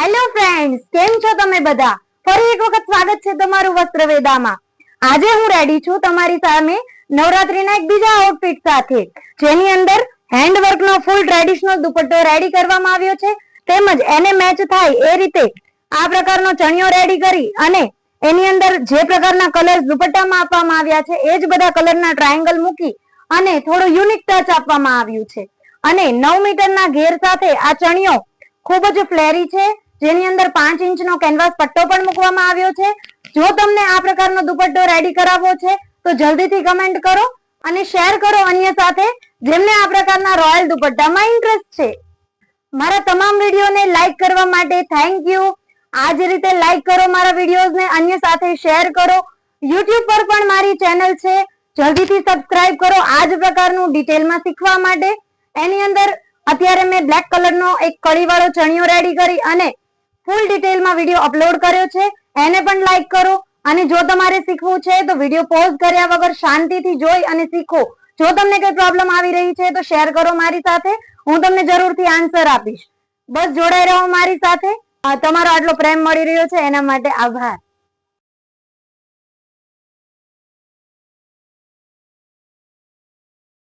Hello friends, કેમ છો તમે બધા? ફરી એક વખત સ્વાગત છે તમારું વસ્ત્રવેદામાં. આજે હું રેડી છું તમારી સામે નવરાત્રીના એક બીજા આઉટફિટ સાથે, જેની અંદર હેન્ડવર્કનો ફૂલ ટ્રેડિશનલ દુપટ્ટો રેડી કરવામાં આવ્યો છે, તેમજ એને મેચ થાય એ રીતે આ પ્રકારનો ચણિયો રેડી કરી અને એની અંદર જે પ્રકારના કલર્સ દુપટ્ટામાં આપવામાં આવ્યા છે એ જ બધા કલરના ટ્રાયેંગલ મૂકી અને થોડું યુનિક ટચ આપવામાં આવ્યું છે. અને 9 મીટરના ઘેર સાથે આ ચણિયો ખૂબ જ ફ્લેરી છે, જેની અંદર 5 ઇંચનો કેનવાસ પટ્ટો પણ મૂકવામાં આવ્યો છે. જો તમને આ પ્રકારનો દુપટ્ટો રેડી કરાવવો છે તો જલ્દીથી કમેન્ટ કરો અને શેર કરો અન્ય સાથે જેમને આ પ્રકારના રોયલ દુપટ્ટામાં ઇન્ટરેસ્ટ છે. મારા તમામ વિડીયોને લાઈક કરવા માટે થેન્ક યુ. આ જ રીતે લાઈક કરો મારા વિડીયોઝને, અન્ય સાથે શેર કરો. યુટ્યુબ પર પણ મારી ચેનલ છે, જલ્દીથી સબસ્ક્રાઇબ કરો આ જ પ્રકારનું ડિટેલમાં શીખવા માટે. એની અંદર અત્યારે મેં બ્લેક કલરનો એક કળીવાળો ચણિયો રેડી કરી અને ફૂલ ડિટેલમાં વિડીયો અપલોડ કર્યો છે, એને પણ લાઈક કરો. અને જો તમારે શીખવું છે તો વિડીયો પોઝ કર્યા વગર શાંતિથી જોઈ અને શીખો. જો તમને કોઈ પ્રોબ્લેમ આવી રહી છે તો શેર કરો મારી સાથે, હું તમને જરૂરથી આન્સર આપીશ. બસ જોડાઈ રહો મારી સાથે. તમારો આટલો પ્રેમ મળી રહ્યો છે એના માટે આભાર.